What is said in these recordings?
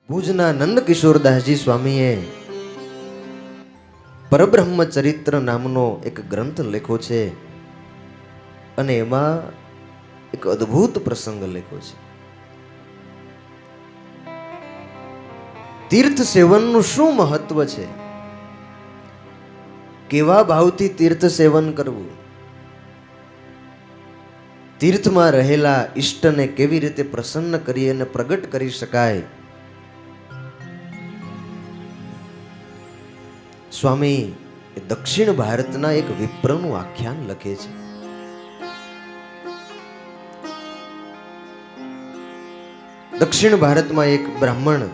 ભુજના નંદકિશોરદાસજી સ્વામીએ પરબ્રહ્મ ચરિત્ર નામનો એક ગ્રંથ લખ્યો છે અને એમાં એક અદ્ભુત પ્રસંગ લખ્યો છે. તીર્થ સેવનનું શું મહત્વ છે, કેવા ભાવથી તીર્થ સેવન કરવું, તીર્થમાં રહેલા ઈષ્ટને કેવી રીતે પ્રસન્ન કરી અને પ્રગટ કરી શકાય. સ્વામી દક્ષિણ ભારતના એક વિપ્રનું આખ્યાન લખે છે. દક્ષિણ ભારતમાં એક બ્રાહ્મણ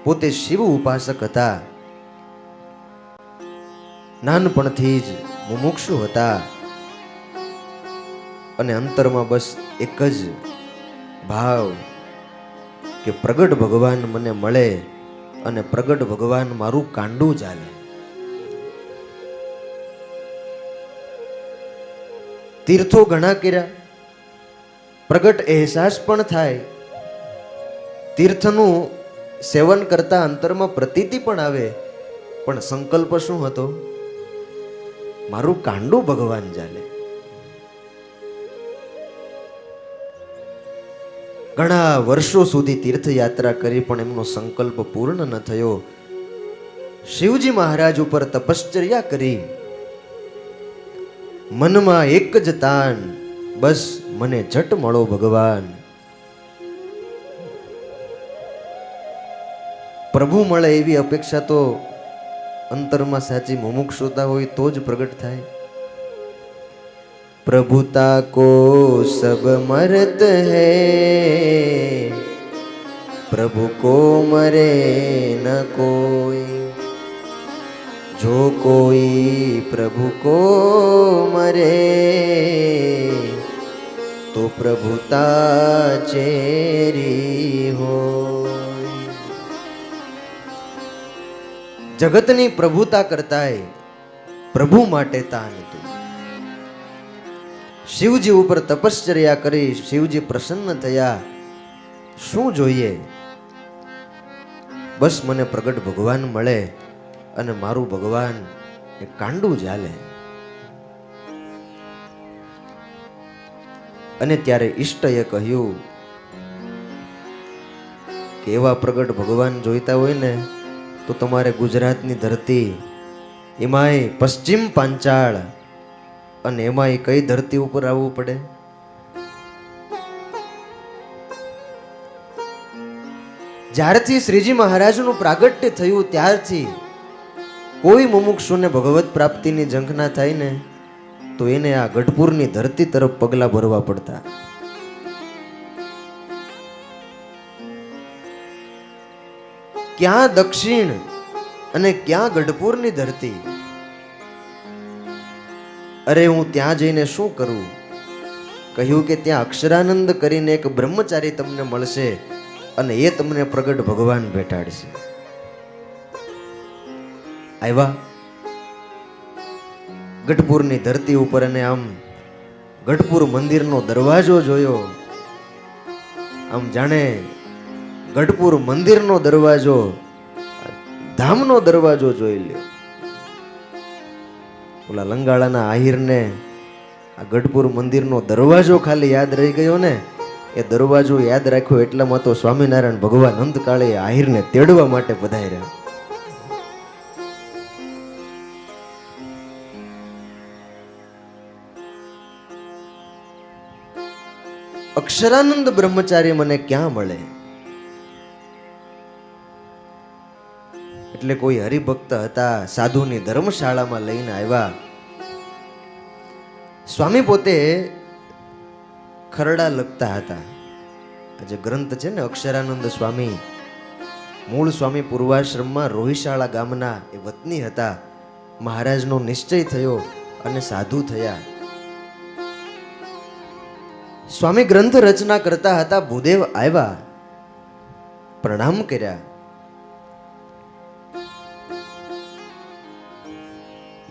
પોતે શિવ ઉપાસક હતા. નાનપણથી જ મુમુક્ષુ હતા અને અંતરમાં બસ એક જ ભાવ કે પ્રગટ ભગવાન મને મળે અને પ્રગટ ભગવાન મારું કાંડું ચાલે. તીર્થો ઘણા કર્યા, પ્રગટ અહેસાસ પણ થાય, તીર્થનું સેવન કરતા અંતરમાં પ્રતીતિ પણ આવે, પણ સંકલ્પ શું હતો? મારું કાંડું ભગવાન ચાલે. ઘણા વર્ષો સુધી તીર્થયાત્રા કરી પણ એમનો સંકલ્પ પૂર્ણ ન થયો. શિવજી મહારાજ ઉપર તપશ્ચર્યા કરી, મનમાં એક જ તાન, બસ મને ઝટ મળો ભગવાન. પ્રભુ મળે એવી અપેક્ષા તો અંતરમાં સાચી મુમુક્ષુતા હોય તો જ પ્રગટ થાય. प्रभुता को सब मरत है, प्रभु को मरे न कोई, जो कोई प्रभु को मरे तो प्रभुता चेरी हो. जगतनी प्रभुता करताय प्रभु માટે તાન હતું. શિવજી ઉપર તપશ્ચર્યા કરી, શિવજી પ્રસન્ન થયા. શું જોઈએ? બસ મને પ્રગટ ભગવાન મળે અને મારું ભગવાન એ કાંડું ચાલે. અને ત્યારે ઈષ્ટએ કહ્યું કે એવા પ્રગટ ભગવાન જોઈતા હોય ને તો તમારે ગુજરાતની ધરતી, એમાંય પશ્ચિમ પાંચાળ, અને એમાં એ કઈ ધરતી ઉપર આવવું પડે? જ્યારથી શ્રીજી મહારાજનું પ્રાગટ્ય થયું ત્યારથી કોઈ મુમુક્ષુને ભગવત પ્રાપ્તિની ઝંખના થાય ને તો એને આ ગઢપુરની ધરતી તરફ પગલા ભરવા પડતા. ક્યાં દક્ષિણ અને ક્યાં ગઢપુરની ધરતી? અરે હું ત્યાં જઈને શું કરું? કહ્યું કે ત્યાં અક્ષરાનંદ કરીને એક બ્રહ્મચારી તમને મળશે અને એ તમને પ્રગટ ભગવાન બેઠાડશે. આવ્યા ગઢપુરની ધરતી ઉપર અને આમ ગઢપુર મંદિરનો દરવાજો જોયો. આમ જાણે ગઢપુર મંદિરનો દરવાજો, ધામનો દરવાજો જોઈ લ્યો. ઓલા લંગાળાના આહિરને આ ગઢપુર મંદિરનો દરવાજો ખાલી યાદ રહી ગયો ને, એ દરવાજો યાદ રાખ્યો એટલામાં તો સ્વામિનારાયણ ભગવાન અંતકાળે આહિરને તેડવા માટે પધાર્યા. અક્ષરાનંદ બ્રહ્મચારી મને ક્યાં મળે? એટલે કોઈ હરિભક્ત હતા, સાધુની ધર્મશાળામાં લઈને આવ્યા. સ્વામી પોતે ખરડા લખતા હતા. આ જે ગ્રંથ છે ને અક્ષરાનંદ સ્વામી, મૂળ સ્વામી પૂર્વાશ્રમમાં રોહિશાળા ગામના એ વતની હતા. મહારાજનો નિશ્ચય થયો અને સાધુ થયા. સ્વામી ગ્રંથ રચના કરતા હતા. ભૂદેવ આવ્યા, પ્રણામ કર્યા.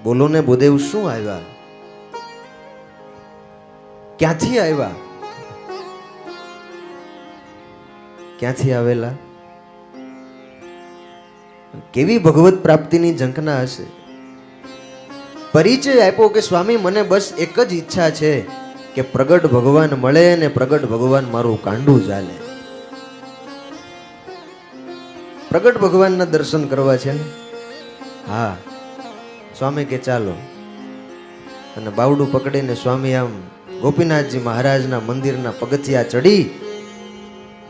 બોલો ને ભૂદેવ, શું આવ્યા? ક્યાંથી આવ્યા? ક્યાંથી આવેલા? કેવી ભગવત પ્રાપ્તિની ઝંખના હશે. પરિચય આપ્યો કે સ્વામી મને બસ એક જ ઈચ્છા છે કે પ્રગટ ભગવાન મળે ને પ્રગટ ભગવાન મારું કાંડું ચાલે. પ્રગટ ભગવાનના દર્શન કરવા છે ને? હા. સ્વામી કે ચાલો. અને બાવડું પકડીને સ્વામી આમ ગોપીનાથજી મહારાજના મંદિરના પગથિયા ચડી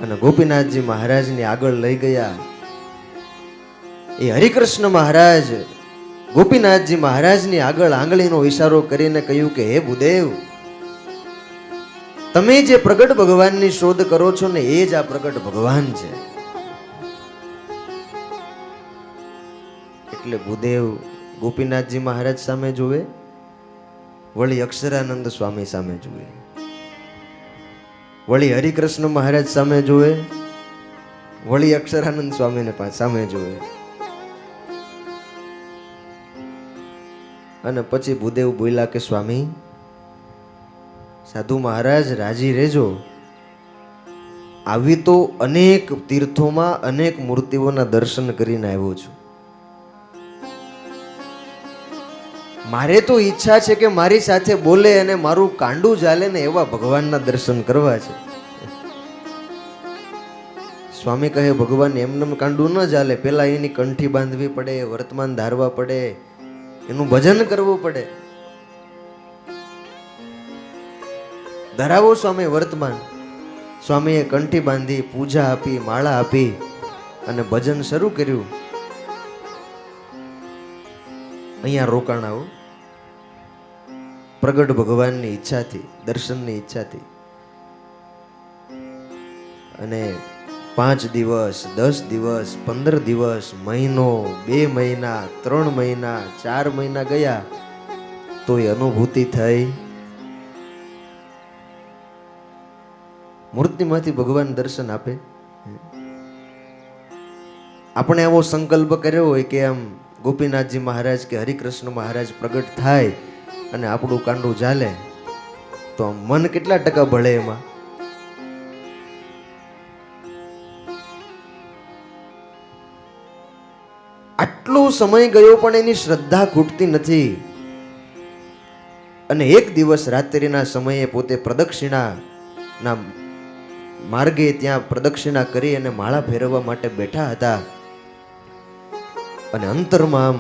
અને ગોપીનાથજી મહારાજની આગળ લઈ ગયા. એ હરિકૃષ્ણ મહારાજ ગોપીનાથજી મહારાજની આગળ આંગળીનો ઈશારો કરીને કહ્યું કે હે ભૂદેવ, તમે જે પ્રગટ ભગવાનની શોધ કરો છો ને એ જ આ પ્રગટ ભગવાન છે. એટલે ભૂદેવ ગોપીનાથજી મહારાજ સામે જુએ, વળી અક્ષરાનંદ સ્વામી સામે જુએ, વળી હરિકૃષ્ણ મહારાજ સામે જુએ, વળી અક્ષરાનંદ સ્વામીને સામે જુએ. અને પછી ભૂદેવ બોલ્યા કે સ્વામી, સાધુ મહારાજ રાજી રહેજો, આવી તો અનેક તીર્થોમાં અનેક મૂર્તિઓના દર્શન કરીને આવ્યો છું. મારે તો ઈચ્છા છે કે મારી સાથે બોલે અને મારું કાંડું ચાલે ને એવા ભગવાનના દર્શન કરવા છે. સ્વામી કહે ભગવાન એમનેમ કાંડું ન ચાલે, પેલા એની કંઠી બાંધવી પડે, વર્તમાન ધારવા પડે, એનું ભજન કરવું પડે. ધરાવો સ્વામી વર્તમાન. સ્વામીએ કંઠી બાંધી, પૂજા આપી, માળા આપી અને ભજન શરૂ કર્યું. અહીંયા રોકાણ આવો પ્રગટ ભગવાનની ઈચ્છાથી, દર્શનની ઈચ્છાથી. અને 5 દિવસ, 10 દિવસ, 15 દિવસ, મહિનો, 2 મહિના, 3 મહિના, 4 મહિના ગયા તો એ અનુભૂતિ થઈ. મૂર્તિમાંથી ભગવાન દર્શન આપે. આપણે એવો સંકલ્પ કર્યો હોય કે આમ ગોપીનાથજી મહારાજ કે હરિકૃષ્ણ મહારાજ પ્રગટ થાય અને આપણું કાંડું ચાલે, તો મન કેટલા ટકા ભળે એમાં? આટલો સમય ગયો પણ એની શ્રદ્ધા ખૂટતી નથી. અને એક દિવસ રાત્રિના સમયે પોતે પ્રદક્ષિણાના માર્ગે ત્યાં પ્રદક્ષિણા કરી અને માળા ફેરવવા માટે બેઠા હતા. અને અંતરમાં આમ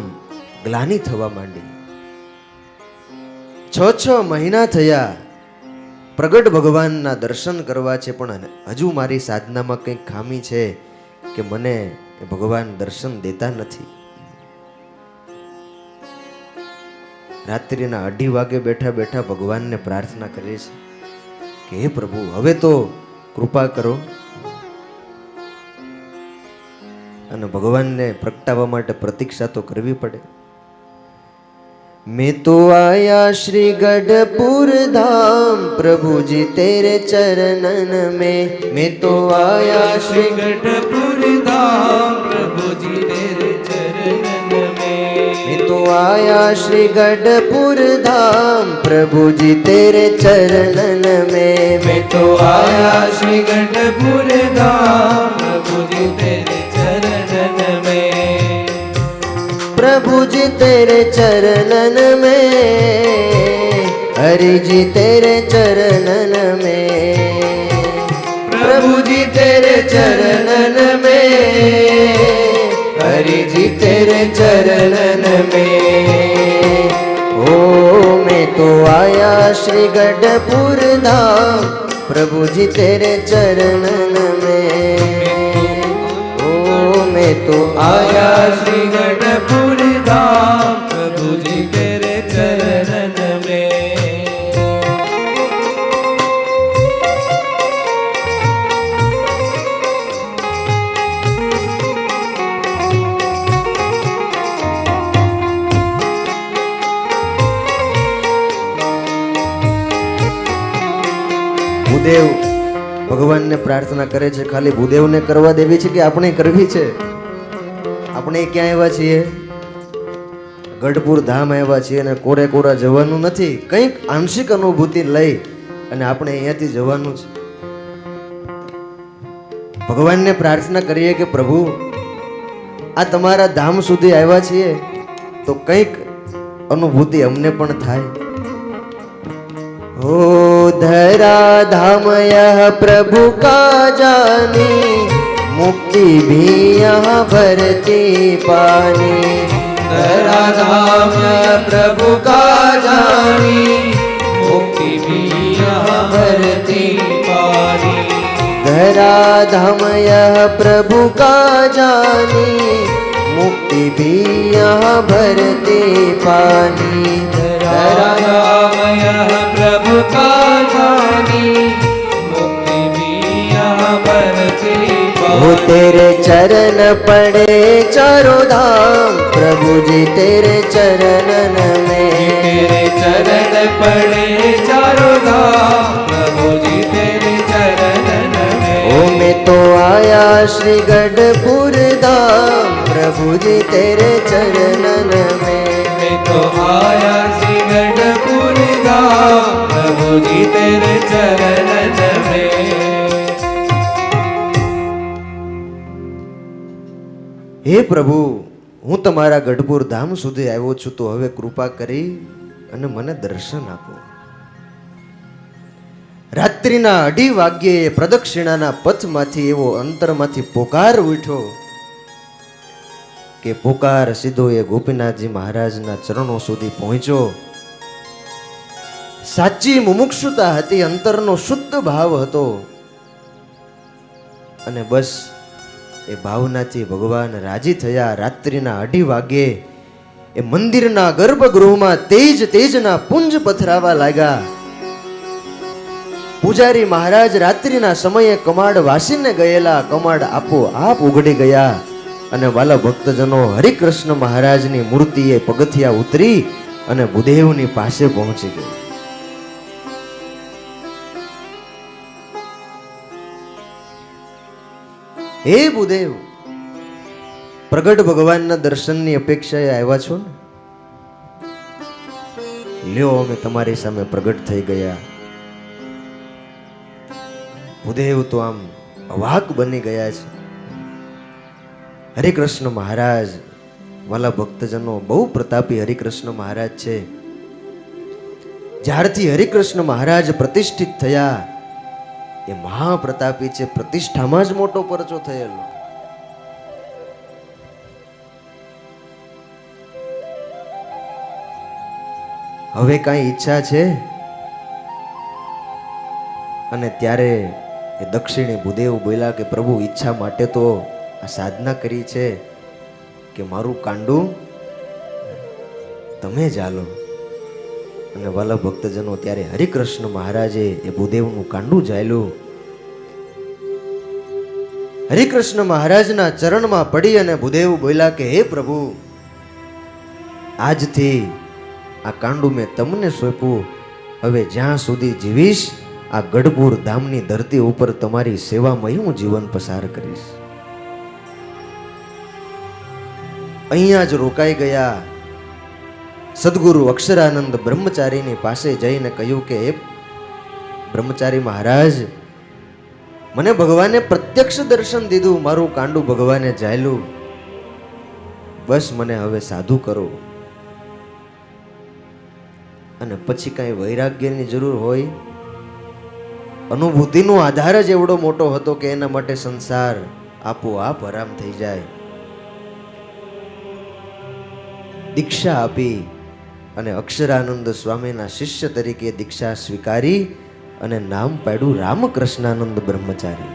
ગ્લાનિ થવા માંડી. 6 મહિના થયા, પ્રગટ ભગવાનના દર્શન કરવા છે પણ હજુ મારી સાધનામાં કંઈક ખામી છે કે મને ભગવાન દર્શન દેતા નથી. રાત્રિના 2:30 વાગે બેઠા બેઠા ભગવાનને પ્રાર્થના કરે છે કે હે પ્રભુ, હવે તો કૃપા કરો. અને ભગવાનને પ્રગટાવવા માટે પ્રતીક્ષા તો કરવી પડે. मैं तो आया श्री गढ़पुर धाम प्रभु जी तेरे चरणन में. मैं तो आया श्री गढ़पुर धाम प्रभु जी तेरे चरणन में. मैं तो आया श्री गढ़पुर धाम प्रभु जी तेरे चरणन में. मैं तो आया श्री गढ़पुर धाम प्रभु जी तेरे चरणन में. प्रभु जी तेरे चरणन में, हरि जी तेरे चरणन में. प्रभु जी तेरे चरणन में, हरि जी तेरे चरणन में. ओ मैं तो आया श्री गढ़पुर धाम प्रभु जी तेरे चरणन में. ओ मैं तो आया श्री गढ़पुर धाम प्रभु जी तेरे चरणन में. ભૂદેવ ભગવાનને પ્રાર્થના કરે છે. ખાલી ભૂદેવને કરવા દેવી છે કે આપણે કરવી છે? આપણે ક્યાં આવ્યા છીએ? ગઢપુર ધામ આવ્યા છીએ અને કોરે કોરા જવાનું નથી. કંઈક આંશિક અનુભૂતિ લઈ અને આપણે અહીંયાથી જવાનું છે. ભગવાનને પ્રાર્થના કરીએ કે પ્રભુ આ તમારા ધામ સુધી આવ્યા છીએ તો કંઈક અનુભૂતિ અમને પણ થાય. ओ धरा धाम यह प्रभु का जानी मुक्ति भी यहाँ भरती पानी. धरा धाम प्रभु का जानी मुक्ति भी यहाँ भरती पानी. धरा धाम यह प्रभु का जानी मुक्ति भी यहाँ भरती पानी. धरा धाम यह प्रभु का जानी मुक्ति भी यहाँ भरती वो पानी. तेरे चरण पड़े चारों धाम प्रभु जी तेरे चरणन में. तेरे चरण पड़े चारों धाम प्रभु जी तेरे चरणन में. ओ मैं तो आया श्री गढ़पुर धाम प्रभु जी तेरे चरणन में. मैं तो आया श्री गढ़पुर धाम प्रभु जी तेरे चरणन में. હે પ્રભુ હું તમારા ગઢપુર ધામ સુધી આવ્યો છું તો હવે કૃપા કરી અને મને દર્શન આપો. રાત્રિના 2:30 વાગ્યે પ્રદક્ષિણાના પથમાંથી એવો અંતરમાંથી પોકાર ઉઠ્યો કે પોકાર સીધો એ ગોપીનાથજી મહારાજના ચરણો સુધી પહોંચ્યો. સાચી મુમુક્ષુતા હતી, અંતરનો શુદ્ધ ભાવ હતો અને બસ એ ભાવનાથી ભગવાન રાજી થયા. રાત્રિના 2:30 વાગ્યે એ મંદિરના ગર્ભગૃહમાં તેજના પુંજ પથરાવા લાગ્યા. પૂજારી મહારાજ રાત્રિના સમયે કમાડ વાસીને ગયેલા કમાડ આપોઆપ ઉઘડી ગયા અને વાલા ભક્તજનો હરિકૃષ્ણ મહારાજની મૂર્તિએ પગથિયા ઉતરી અને ભૂદેવની પાસે પહોંચી ગઈ. હે ભૂદેવ, પ્રગટ ભગવાનના દર્શનની અપેક્ષાએ આવ્યા છો ને? લ્યો અમે તમારી સામે પ્રગટ થઈ ગયા. ભૂદેવ તો આમ અવાક બની ગયા છે. હરિકૃષ્ણ મહારાજ, વાલા ભક્તજનો, બહુ પ્રતાપી હરિકૃષ્ણ મહારાજ છે. જ્યારથી હરિકૃષ્ણ મહારાજ પ્રતિષ્ઠિત થયા એ મહાપ્રતાપી છે. પ્રતિષ્ઠામાં જ મોટો પરચો થયેલો. હવે કાંઈ ઈચ્છા છે? અને ત્યારે એ દક્ષિણી ભૂદેવ બોલ્યા કે પ્રભુ ઈચ્છા માટે તો આ સાધના કરી છે કે મારું કાંડું તમે ચાલો. અને વાલા ભક્તજનો, ત્યારે હરિકૃષ્ણ મહારાજે એ ભૂદેવનું કાંડું ઝાલ્યું. હરિકૃષ્ણ મહારાજના ચરણમાં પડી અને ભૂદેવ બોલ્યા કે હે પ્રભુ, આજથી આ કાંડું મેં તમને સોંપ્યું. હવે જ્યાં સુધી જીવીશ આ ગઢપુર ધામની ધરતી ઉપર તમારી સેવામાં હું જીવન પસાર કરીશ. અહીંયા જ રોકાઈ ગયા. સદગુરુ અક્ષરાનંદ બ્રહ્મચારીની પાસે જઈને કહ્યું કે હે બ્રહ્મચારી મહારાજ, મને ભગવાને પ્રત્યક્ષ દર્શન દીધું, મારું કાંડું ભગવાને ઝાલ્યું, બસ મને હવે સાધુ કરો. અને પછી કાંઈ વૈરાગ્યની જરૂર હોય? અનુભૂતિનો આધાર જ એવડો મોટો હતો કે એના માટે સંસાર આપોઆપ હરામ થઈ જાય. દીક્ષા આપી અને અક્ષરાનંદ સ્વામીના શિષ્ય તરીકે દીક્ષા સ્વીકારી અને નામ પાડ્યું રામકૃષ્ણાનંદ બ્રહ્મચારી.